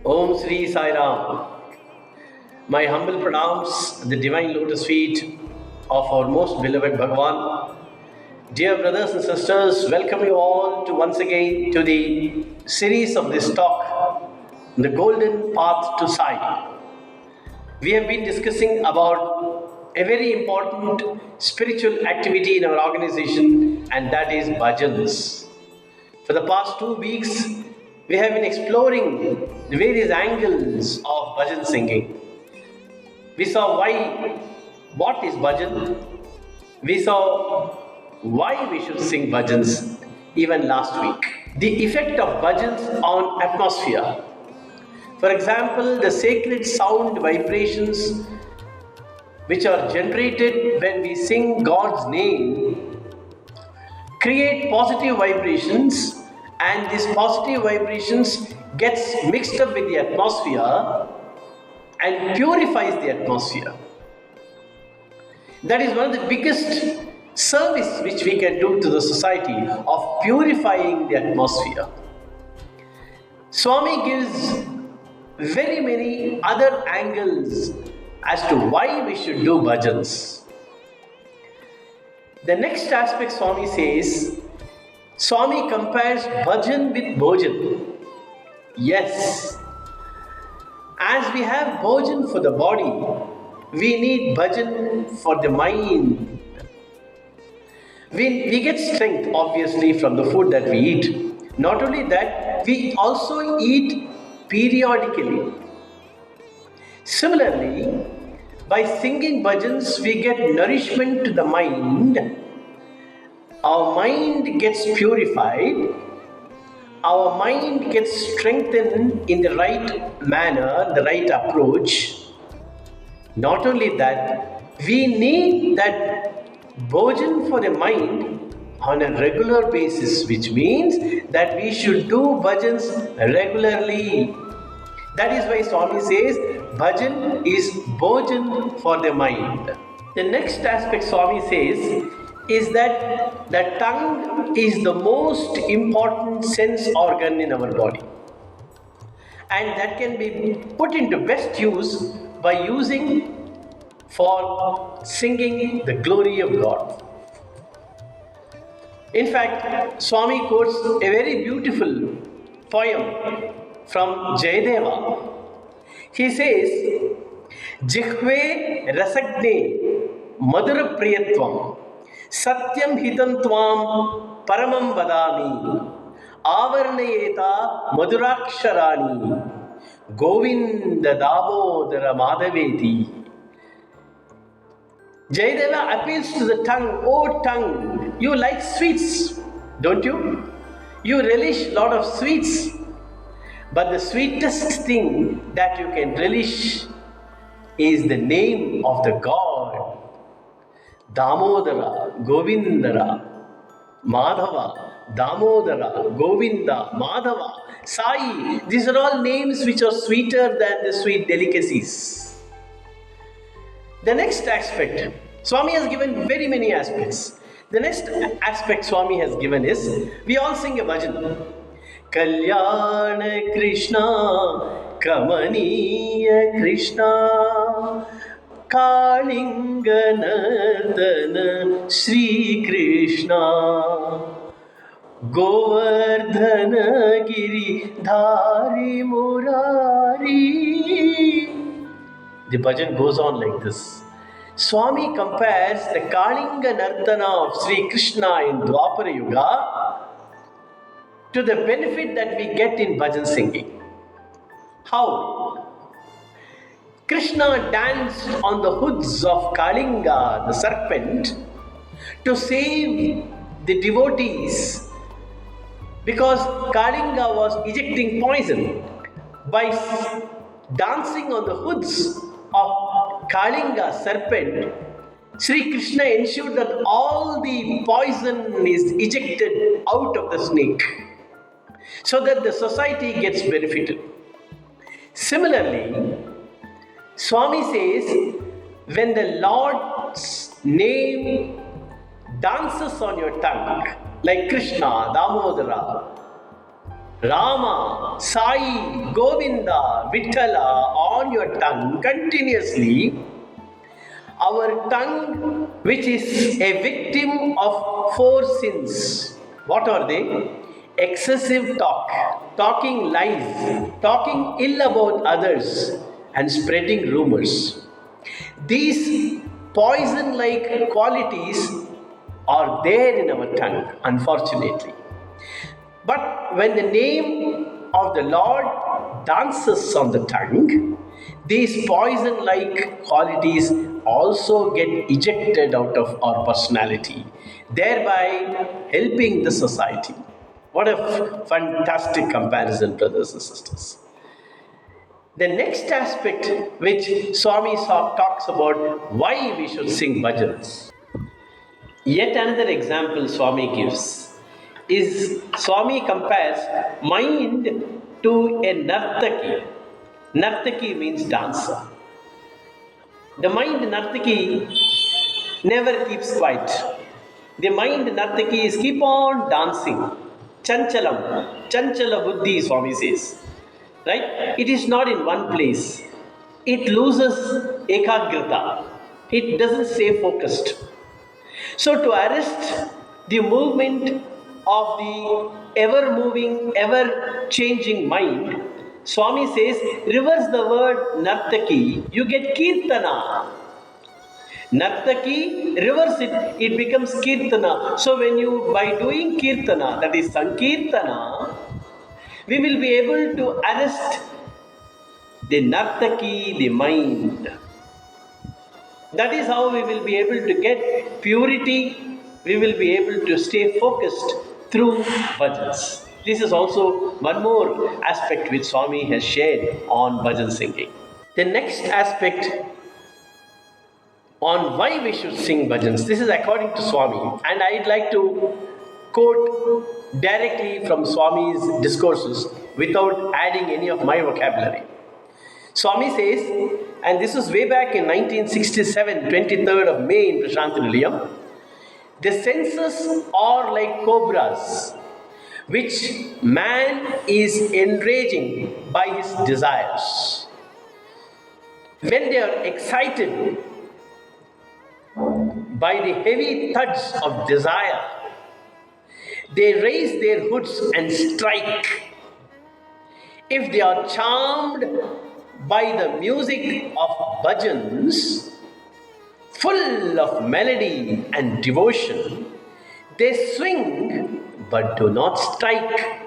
Om Sri Sai Ram. My humble pranams at the divine lotus feet of our most beloved Bhagavan. Dear brothers and sisters, welcome you all to once again to the series of this talk, The Golden Path to Sai. We have been discussing about a very important spiritual activity in our organization, and that is bhajans. For the past 2 weeks, we have been exploring the various angles of bhajan singing. We saw what is bhajan. We saw why we should sing bhajans even last week. The effect of bhajans on atmosphere. For example, the sacred sound vibrations which are generated when we sing God's name create positive vibrations, and these positive vibrations gets mixed up with the atmosphere and purifies the atmosphere. That is one of the biggest service which we can do to the society, of purifying the atmosphere. Swami gives very many other angles as to why we should do bhajans. The next aspect Swami says, Swami compares bhajan with bhojan. Yes, as we have bhojan for the body, we need bhajan for the mind. We get strength obviously from the food that we eat. Not only that, we also eat periodically. Similarly, by singing bhajans, we get nourishment to the mind. Our mind gets purified. Our mind gets strengthened in the right manner, the right approach. Not only that, we need that bhojan for the mind on a regular basis, which means that we should do bhajans regularly. That is why Swami says bhajan is bhojan for the mind. The next aspect Swami says is that the tongue is the most important sense organ in our body, and that can be put into best use by using for singing the glory of God. In fact, Swami quotes a very beautiful poem from Jayadeva. He says, Jihve rasagne madhura priyatvam satyam hitam tvam paramam vadami avarnayeta madhuraksharani govinda damodara madhaveti. Jayadeva appeals to the tongue. Oh tongue, you like sweets, don't you? You relish a lot of sweets. But the sweetest thing that you can relish is the name of the God. Damodara, Govindara, Madhava, Damodara, Govinda, Madhava, Sai. These are all names which are sweeter than the sweet delicacies. The next aspect, Swami has given very many aspects. The next aspect Swami has given is, we all sing a bhajan. Kalyana Krishna, Kamaniya Krishna, Kalinga Nardana Sri Krishna, Govardhana Giri Dhari Murari. The bhajan goes on like this. Swami compares the Kalinga Nardana of Sri Krishna in Dwapara Yuga to the benefit that we get in bhajan singing. How? Krishna danced on the hoods of Kalinga, the serpent, to save the devotees, because Kalinga was ejecting poison. By dancing on the hoods of Kalinga serpent, Sri Krishna ensured that all the poison is ejected out of the snake, so that the society gets benefited. Similarly, Swami says, when the Lord's name dances on your tongue, like Krishna, Damodara, Rama, Sai, Govinda, Vittala on your tongue continuously, our tongue, which is a victim of 4 sins. What are they? Excessive talk, talking lies, talking ill about others, and spreading rumors. These poison-like qualities are there in our tongue, unfortunately. But when the name of the Lord dances on the tongue, these poison-like qualities also get ejected out of our personality, thereby helping the society. What a fantastic comparison, brothers and sisters. The next aspect which Swami talks about why we should sing bhajans. Yet another example Swami gives is Swami compares mind to a nartaki. Nartaki means dancer. The mind nartaki never keeps quiet. The mind nartaki is keep on dancing. Chanchalam, chanchala buddhi, Swami says. Right? It is not in one place. It loses ekagrata. It doesn't stay focused. So to arrest the movement of the ever-moving, ever-changing mind, Swami says, reverse the word nartaki, you get kirtana. Nartaki, reverse it, it becomes kirtana. So when you, by doing kirtana, that is sankirtana, we will be able to arrest the nartaki, the mind. That is how we will be able to get purity, we will be able to stay focused through bhajans. This is also one more aspect which Swami has shared on bhajan singing. The next aspect on why we should sing bhajans, this is according to Swami, and I'd like to quote directly from Swami's discourses without adding any of my vocabulary. Swami says, and this was way back in 1967, 23rd of May in Prashanthi Nilayam, the senses are like cobras, which man is enraging by his desires. When they are excited by the heavy thuds of desire, they raise their hoods and strike. If they are charmed by the music of bhajans, full of melody and devotion, they swing but do not strike.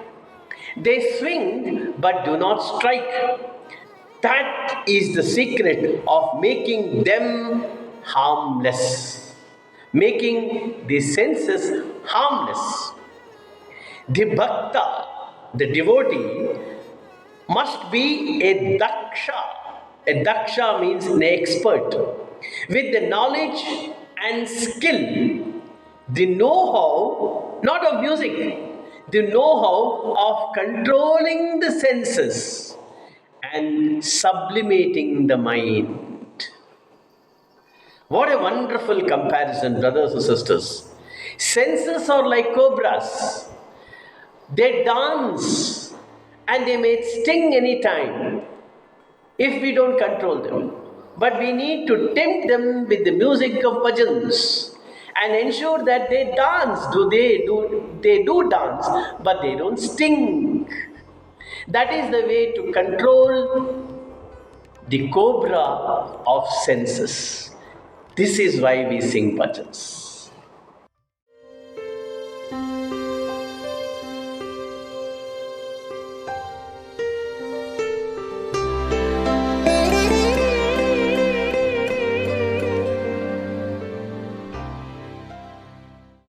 They swing but do not strike. That is the secret of making them harmless, making the senses harmless. The bhakta, the devotee, must be a daksha. A daksha means an expert. With the knowledge and skill, the know-how, not of music, the know-how of controlling the senses and sublimating the mind. What a wonderful comparison, brothers and sisters. Senses are like cobras. They dance and they may sting anytime if we don't control them. But we need to tempt them with the music of bhajans and ensure that they dance. They do dance, but they don't sting. That is the way to control the cobra of senses. This is why we sing bhajans.